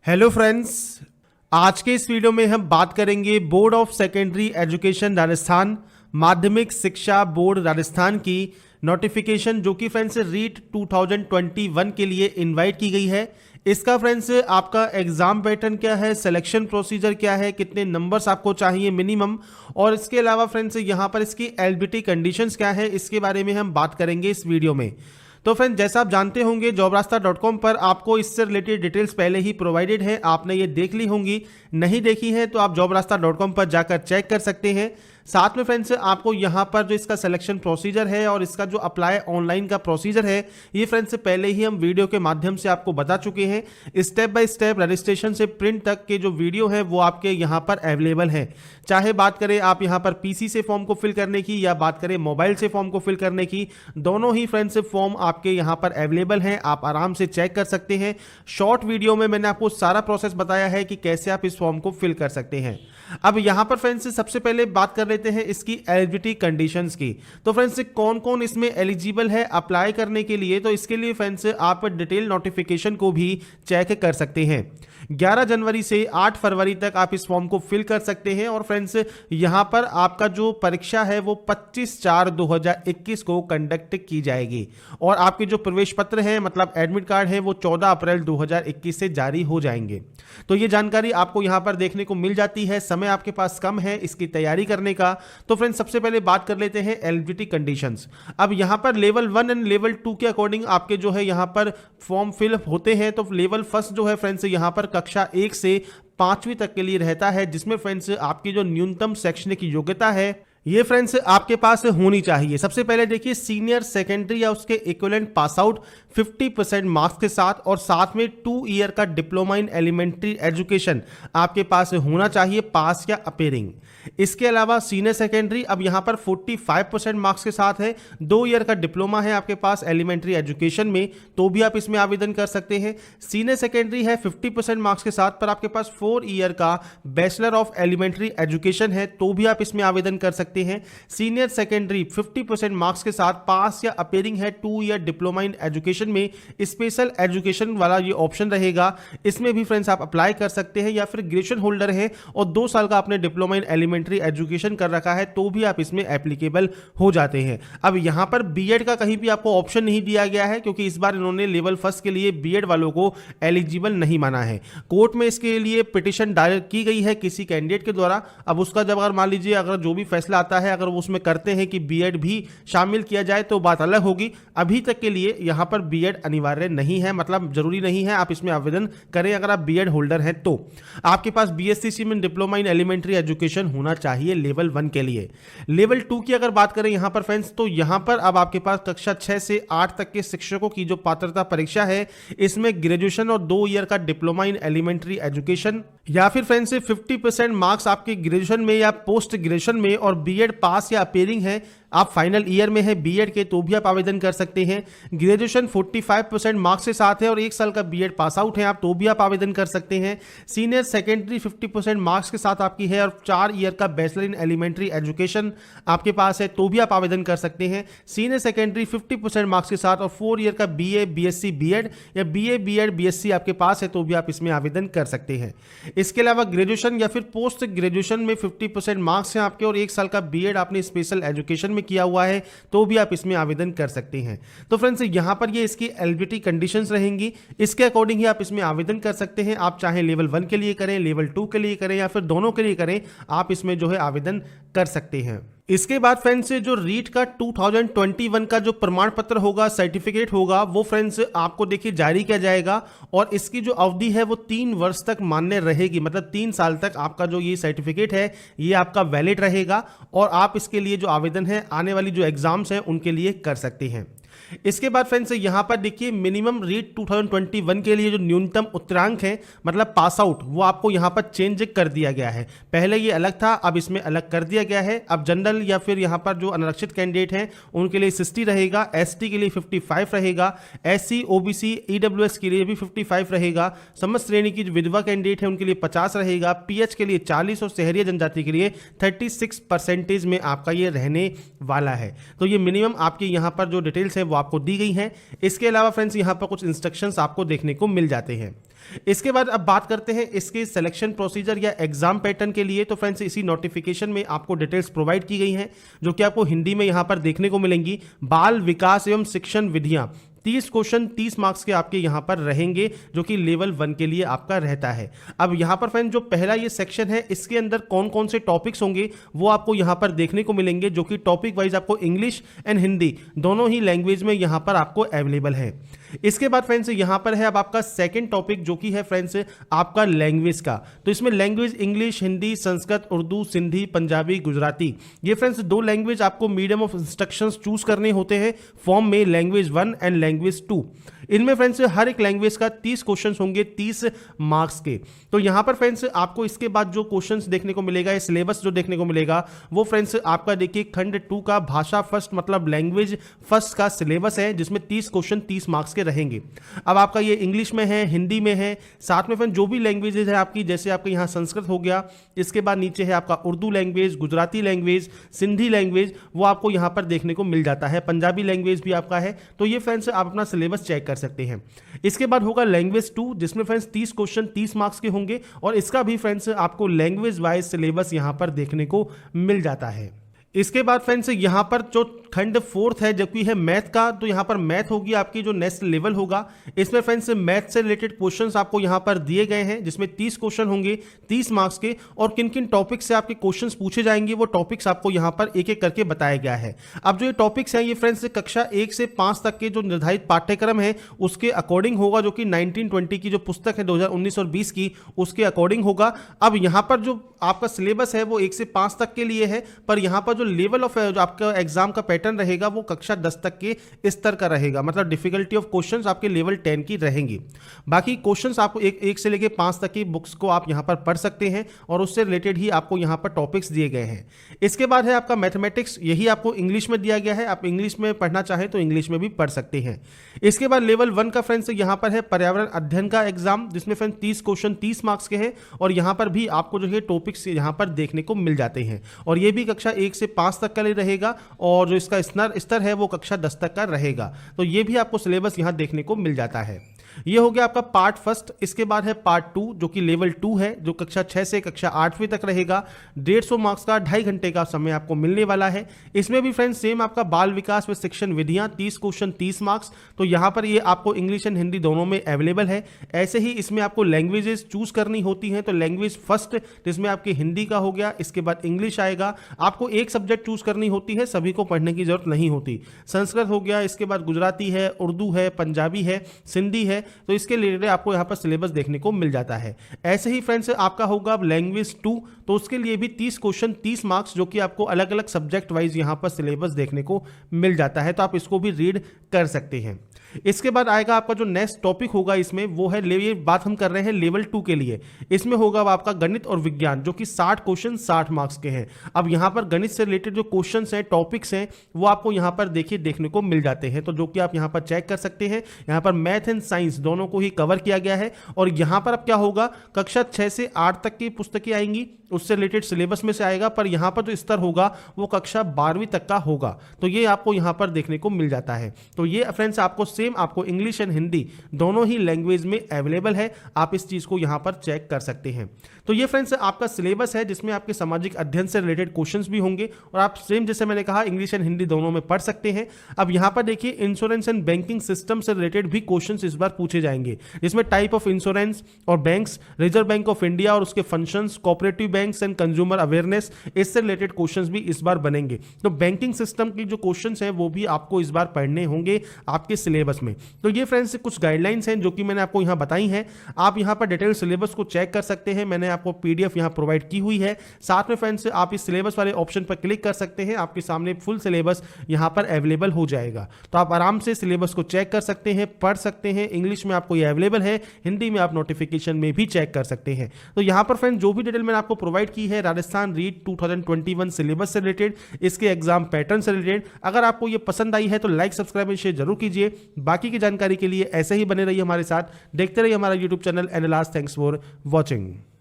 Hello friends, आज के इस वीडियो में हम बात करेंगे board of secondary education Rajasthan माध्यमिक शिक्षा बोर्ड राजस्थान की नोटिफिकेशन जो कि फ्रेंड्स रीट 2021 के लिए इनवाइट की गई है। इसका फ्रेंड्स आपका एग्जाम पैटर्न क्या है, सिलेक्शन प्रोसीजर क्या है, कितने नंबर्स आपको चाहिए मिनिमम, और इसके अलावा फ्रेंड्स यहाँ पर इसकी एलिजिबिलिटी कंडीशंस क्या है, इसके बारे में हम बात करेंगे इस वीडियो में। तो फ्रेंड, जैसा आप जानते होंगे jobrasta.com पर आपको इससे रिलेटेड डिटेल्स पहले ही प्रोवाइडेड है, आपने ये देख ली होंगी। नहीं देखी है तो आप jobrasta.com पर जाकर चेक कर सकते हैं। साथ में फ्रेंड्स आपको यहाँ पर जो इसका सिलेक्शन प्रोसीजर है और इसका जो अप्लाई ऑनलाइन का प्रोसीजर है, ये फ्रेंड्स पहले ही हम वीडियो के माध्यम से आपको बता चुके हैं। स्टेप बाय स्टेप रजिस्ट्रेशन से प्रिंट तक के जो वीडियो है वो आपके यहाँ पर अवेलेबल है। चाहे बात करें आप यहाँ पर पीसी से फॉर्म को फिल करने की या बात करें मोबाइल से फॉर्म को फिल करने की, दोनों ही फ्रेंड्स फॉर्म आपके यहाँ पर अवेलेबल हैं, आप आराम से चेक कर सकते हैं। शॉर्ट वीडियो में मैंने आपको सारा प्रोसेस बताया है कि कैसे आप इस फॉर्म को फिल कर सकते हैं। अब यहाँ पर फ्रेंड्स सबसे पहले बात कर लेते हैं इसकी एलिजिबिलिटी कंडीशंस की। तो फ्रेंड्स कौन कौन इसमें एलिजिबल है अप्लाई करने के लिए, तो इसके लिए फ्रेंड्स आप डिटेल नोटिफिकेशन को भी चेक कर सकते हैं। 11 जनवरी से 8 फरवरी तक आप इस फॉर्म को फिल कर सकते हैं। और फ्रेंड्स यहाँ पर आपका जो परीक्षा है वो 25/4/2021 को कंडक्ट की जाएगी और आपके जो प्रवेश पत्र है मतलब एडमिट कार्ड है वो 14 अप्रैल 2021 से जारी हो जाएंगे। तो ये जानकारी आपको यहाँ पर देखने को मिल जाती है। समय आपके पास कम है इसकी तैयारी करने का। तो फ्रेंड्स सबसे पहले बात कर लेते हैं एलिजिबिलिटी कंडीशंस। अब यहाँ पर लेवल 1 एंड लेवल 2 के अकॉर्डिंग आपके जो है यहाँ पर फॉर्म फिल होते हैं। तो लेवल फर्स्ट जो है फ्रेंड्स यहाँ पर कक्षा 1 से 5वीं तक के लिए रहता है, जिसमें फ्रेंड्स आपकी जो न्यूनतम शैक्षणिक योग्यता है ये फ्रेंड्स आपके पास होनी चाहिए। सबसे पहले देखिए सीनियर सेकेंडरी या उसके इक्विवेलेंट पास आउट 50% मार्क्स के साथ, और साथ में 2 ईयर का डिप्लोमा इन एलिमेंट्री एजुकेशन आपके पास होना चाहिए, पास या अपीयरिंग। इसके अलावा सीनियर सेकेंडरी अब यहाँ पर 45% मार्क्स के साथ है, 2 ईयर का डिप्लोमा है आपके पास एलिमेंट्री एजुकेशन में, तो भी आप इसमें आवेदन कर सकते हैं। सीनियर सेकेंडरी है 50% मार्क्स के साथ पर आपके पास 4 ईयर का बैचलर ऑफ एलिमेंट्री एजुकेशन है, तो भी आप इसमें आवेदन कर सकते हैं। सीनियर सेकेंडरी 50% मार्क्स के साथ पास या अपीयरिंग है, 2 ईयर डिप्लोमा इन एजुकेशन में, स्पेशल एजुकेशन वाला ये ऑप्शन रहेगा, इसमें भी फ्रेंड्स आप अप्लाई कर सकते हैं। या फिर ग्रेजुएशन होल्डर है और 2 साल का आपने डिप्लोमा इन एलिमेंट्री एजुकेशन कर रखा है, तो भी आप इसमें एप्लीकेबल हो जाते हैं। अब यहां पर बीएड का कहीं भी आपको ऑप्शन नहीं दिया गया है, क्योंकि इस बार इन्होंने लेवल फर्स्ट के लिए बीएड वालों को एलिजिबल नहीं माना है। कोर्ट में इसके लिए पिटीशन दायर की गई है किसी कैंडिडेट के द्वारा। अब उसका जब अगर मान लीजिए अगर जो भी फैसला आता है, अगर वो उसमें करते हैं कि बीएड भी शामिल किया जाए तो बात अलग होगी। अभी तक के लिए यहां पर बीएड अनिवार्य नहीं है, मतलब जरूरी नहीं है आप इसमें आवेदन करें। अगर आप बीएड होल्डर हैं तो आपके पास बीएससी में डिप्लोमा इन एलिमेंट्री एजुकेशन होना चाहिए लेवल 1 के लिए। लेवल 2 की अगर बात करें यहां पर फ्रेंड्स, तो यहां पर अब आपके पास कक्षा 6 से 8 तक के शिक्षकों की जो पात्रता परीक्षा है, इसमें ग्रेजुएशन और 2 ईयर का डिप्लोमा इन एलिमेंट्री एजुकेशन या फिर फ्रेंड्स 50% मार्क्स आपके ग्रेजुएशन में या पोस्ट ग्रेजुएशन में और बीएड पास या अपीयरिंग है, आप फाइनल ईयर में है बीएड के, तो भी आप आवेदन कर सकते हैं। ग्रेजुएशन 45% मार्क्स के साथ है और 1 साल का बीएड पास आउट है आप, तो भी आप आवेदन कर सकते हैं। सीनियर सेकेंडरी 50% मार्क्स के साथ आपकी है और 4 ईयर का बैचलर इन एलिमेंट्री एजुकेशन आपके पास है, तो भी आप आवेदन कर सकते हैं। सीनियर सेकेंडरी 50% मार्क्स के साथ और 4 ईयर का बीए बीएससी बीएड या बीए बीएड बीएससी आपके पास है, तो भी आप इसमें आवेदन कर सकते हैं। इसके अलावा ग्रेजुएशन या फिर पोस्ट ग्रेजुएशन में 50% मार्क्स हैं आपके और 1 साल का बीएड आपने स्पेशल एजुकेशन में किया हुआ है, तो भी आप इसमें आवेदन कर सकते हैं। तो फ्रेंड्स यहां पर ये इसकी एलिजिबिलिटी कंडीशंस रहेंगी, इसके अकॉर्डिंग ही आप इसमें आवेदन कर सकते हैं। आप चाहे लेवल 1 के लिए करें, लेवल 2 के लिए करें या फिर दोनों के लिए करें, आप इसमें जो है आवेदन कर सकते हैं। इसके बाद फ्रेंड्स जो रीट का 2021 का जो प्रमाण पत्र होगा, सर्टिफिकेट होगा, वो फ्रेंड्स आपको देखिए जारी किया जाएगा और इसकी जो अवधि है वो 3 वर्ष तक मान्य रहेगी, मतलब 3 साल तक आपका जो ये सर्टिफिकेट है ये आपका वैलिड रहेगा और आप इसके लिए जो आवेदन है आने वाली जो एग्जाम्स हैं उनके लिए कर सकते हैं। इसके बाद फ्रेंड्स यहां पर देखिए मिनिमम रीट 2021 के लिए जो न्यूनतम उत्तरांक है मतलब पास आउट, वो आपको यहां पर चेंज कर दिया गया है। पहले ये अलग था, अब इसमें अलग कर दिया गया है। अब जनरल या फिर यहां पर जो अनारक्षित कैंडिडेट हैं उनके लिए 60 रहेगा, एसटी के लिए 55 रहेगा, एससी ओबीसी ईडब्ल्यूएस के लिए भी 55 रहेगा, समस्त श्रेणी की जो विधवा कैंडिडेट है उनके लिए 50 रहेगा, पीएच के लिए 40 और शहरी जनजाति के लिए 36% में आपका ये रहने वाला है। तो ये मिनिमम आपके यहां पर जो डिटेल्स है है वो आपको दी गई हैं। इसके अलावा फ्रेंड्स यहाँ पर कुछ इंस्ट्रक्शंस आपको देखने को मिल जाते हैं। इसके बाद अब बात करते हैं इसके सिलेक्शन प्रोसीजर या एग्जाम पैटर्न के लिए। तो फ्रेंड्स इसी नोटिफिकेशन में आपको डिटेल्स प्रोवाइड की गई हैं जो कि आपको हिंदी में यहाँ पर देखने को मिलेंगी। बाल विकास एवं शिक्षण विधियां, 30 क्वेश्चन 30 मार्क्स के आपके यहाँ पर रहेंगे जो कि लेवल 1 के लिए आपका रहता है। अब यहाँ पर फ्रेंड जो पहला ये सेक्शन है इसके अंदर कौन कौन से टॉपिक्स होंगे वो आपको यहाँ पर देखने को मिलेंगे, जो कि टॉपिक वाइज आपको इंग्लिश एंड हिंदी दोनों ही लैंग्वेज में यहाँ पर आपको अवेलेबल है। इसके बाद फ्रेंड्स यहाँ पर है अब आपका सेकंड टॉपिक जो कि है फ्रेंड्स आपका लैंग्वेज का। तो इसमें लैंग्वेज इंग्लिश, हिंदी, संस्कृत, उर्दू, सिंधी, पंजाबी, गुजराती, ये फ्रेंड्स 2 लैंग्वेज आपको मीडियम ऑफ इंस्ट्रक्शंस चूज करने होते हैं फॉर्म में, लैंग्वेज 1 एंड लैंग्वेज 2। इनमें फ्रेंड्स हर एक लैंग्वेज का 30 क्वेश्चंस होंगे 30 मार्क्स के। तो यहाँ पर फ्रेंड्स आपको इसके बाद जो क्वेश्चंस देखने को मिलेगा, सिलेबस जो देखने को मिलेगा वो फ्रेंड्स आपका देखिए खंड 2 का भाषा फर्स्ट मतलब लैंग्वेज फर्स्ट का सिलेबस है जिसमें 30 क्वेश्चन 30 मार्क्स के रहेंगे। अब आपका ये इंग्लिश में है, हिंदी में है, साथ में फ्रेंड जो भी लैंग्वेजेज है आपकी, जैसे आपके यहाँ संस्कृत हो गया, इसके बाद नीचे है आपका Urdu language, Gujarati language, Sindhi language, वो आपको यहाँ पर देखने को मिल जाता है, पंजाबी लैंग्वेज भी आपका है। तो ये फ्रेंड्स आप अपना सिलेबस चेक कर सकते हैं। इसके बाद होगा लैंग्वेज 2 जिसमें फ्रेंड्स 30 क्वेश्चन 30 मार्क्स के होंगे और इसका भी फ्रेंड्स आपको लैंग्वेज वाइज सिलेबस यहां पर देखने को मिल जाता है। इसके बाद फ्रेंड्स यहाँ पर जो खंड 4 है जो कि है मैथ का, तो यहाँ पर मैथ होगी आपकी जो नेक्स्ट लेवल होगा। इसमें फ्रेंड्स मैथ से रिलेटेड क्वेश्चंस आपको यहाँ पर दिए गए हैं जिसमें 30 क्वेश्चन होंगे 30 मार्क्स के और किन किन टॉपिक्स से आपके क्वेश्चंस पूछे जाएंगे वो टॉपिक्स आपको यहाँ पर एक एक करके बताया गया है। अब जो ये टॉपिक्स हैं ये फ्रेंड्स कक्षा 1 से 5 तक के जो निर्धारित पाठ्यक्रम है उसके अकॉर्डिंग होगा, जो कि 1920 की जो पुस्तक है 2019 और 20 की उसके अकॉर्डिंग होगा। अब यहाँ पर जो आपका सिलेबस है वो 1 से 5 तक के लिए है, पर यहाँ पर जो लेवल ऑफ जो आपका एग्जाम का पैटर्न रहेगा वो कक्षा 10 तक के स्तर का रहेगा, मतलब डिफिकल्टी ऑफ क्वेश्चंस आपके लेवल 10 की रहेंगी। बाकी क्वेश्चंस आपको एक से लेके 5 तक की बुक्स को आप यहां पर पढ़ सकते हैं और उससे रिलेटेड ही आपको यहां पर टॉपिक्स दिए गए हैं। इसके बाद है आपका मैथमेटिक्स, यही आपको इंग्लिश में दिया गया है, आप इंग्लिश में पढ़ना चाहें तो इंग्लिश में भी पढ़ सकते हैं। इसके बाद लेवल 1 का फ्रेंड्स यहां पर है पर्यावरण अध्ययन का एग्जाम जिसमें फ्रेंड्स 30 क्वेश्चन 30 मार्क्स के हैं और यहां पर भी आपको जो है टॉपिक्स यहां पर देखने को मिल जाते हैं और ये भी कक्षा 1 से 5 तक का रहेगा और जो इसका स्तर है वो कक्षा 10 तक का रहेगा। तो ये भी आपको सिलेबस यहां देखने को मिल जाता है। ये हो गया आपका पार्ट फर्स्ट। इसके बाद है पार्ट 2 जो कि लेवल 2 है, जो कक्षा 6 से कक्षा 8वीं तक रहेगा। 150 मार्क्स का 2.5 घंटे का समय आपको मिलने वाला है। इसमें भी फ्रेंड्स सेम आपका बाल विकास व शिक्षण विधियां 30 क्वेश्चन 30 मार्क्स। तो यहां पर ये आपको इंग्लिश एंड हिंदी दोनों में अवेलेबल है। ऐसे ही इसमें आपको लैंग्वेजेस चूज करनी होती हैं, तो लैंग्वेज फर्स्ट जिसमें आपकी हिंदी का हो गया, इसके बाद इंग्लिश आएगा। आपको एक सब्जेक्ट चूज करनी होती है, सभी को पढ़ने की जरूरत नहीं होती। संस्कृत हो गया, इसके बाद गुजराती है, उर्दू है, पंजाबी है, सिंधी है, तो इसके रिलेटेड आपको यहां पर सिलेबस देखने को मिल जाता है। ऐसे ही फ्रेंड्स आपका होगा लैंग्वेज 2, तो उसके लिए भी 30 क्वेश्चन 30 मार्क्स जो कि आपको अलग अलग सब्जेक्ट वाइज यहां पर सिलेबस देखने को मिल जाता है, तो आप इसको भी रीड कर सकते हैं। इसके बाद आएगा आपका जो नेक्स्ट टॉपिक होगा इसमें वो है, ये बात हम कर रहे हैं लेवल 2 के लिए। इसमें होगा आपका गणित और विज्ञान जो कि 60 क्वेश्चन 60 मार्क्स के हैं। अब यहां पर गणित से रिलेटेड जो क्वेश्चंस हैं, टॉपिक्स हैं, वो आपको यहां पर देखिए देखने को मिल जाते हैं, तो जो कि आप यहां पर चेक कर सकते हैं। यहां पर मैथ एंड साइंस दोनों को ही कवर किया गया है और यहां पर अब क्या होगा, कक्षा 6 से 8 तक की पुस्तकें आएंगी, उससे रिलेटेड सिलेबस में से आएगा, पर यहां पर जो स्तर होगा वो कक्षा 12वीं तक का होगा, तो ये आपको यहां पर देखने को मिल जाता है। तो ये फ्रेंड्स आपको सेम आपको इंग्लिश एंड हिंदी दोनों ही लैंग्वेज में अवेलेबल है, आप इस चीज को यहां पर चेक कर सकते हैं। तो ये फ्रेंड्स आपका सिलेबस है जिसमें आपके सामाजिक अध्ययन से रिलेटेड क्वेश्चंस भी होंगे और आप सेम जैसे मैंने कहा इंग्लिश एंड हिंदी दोनों में पढ़ सकते हैं। अब यहां पर देखिए इंश्योरेंस एंड बैंकिंग सिस्टम से रिलेटेड भी क्वेश्चंस इस बार पूछे जाएंगे, जिसमें टाइप ऑफ इंश्योरेंस और banks, reserve bank of India और उसके functions, cooperative banks and consumer awareness, इससे रिलेटेड क्वेश्चंस भी इस बार बनेंगे। तो बैंकिंग सिस्टम की जो क्वेश्चंस हैं वो भी आपको इस बार पढ़ने होंगे आपके सिलेबस में। तो ये फ्रेंड्स कुछ गाइडलाइंस हैं जो कि मैंने आपको यहां बताई हैं, आप यहां पर डिटेल सिलेबस को चेक कर सकते हैं। मैंने आपको पीडीएफ यहां प्रोवाइड की हुई है, साथ में फ्रेंड्स आप इस सिलेबस वाले ऑप्शन पर क्लिक कर सकते हैं, आपके सामने फुल सिलेबस यहां पर अवेलेबल हो जाएगा। तो आप आराम से सिलेबस को चेक कर सकते हैं, पढ़ सकते हैं। इंग्लिश में आपको ये अवेलेबल है, हिंदी में आप नोटिफिकेशन में भी चेक कर सकते हैं। तो यहां पर फ्रेंड्स जो भी डिटेल मैंने आपको प्रोवाइड की है राजस्थान रीट 2021 सिलेबस से रिलेटेड, इसके एग्जाम पैटर्न से रिलेटेड, अगर आपको ये पसंद आई है तो लाइक सब्सक्राइब एंड शेयर जरूर कीजिए। बाकी की जानकारी के लिए ऐसे ही बने रहिए हमारे साथ, देखते रहिए हमारा यूट्यूब चैनल एनालास्ट। Thanks for watching.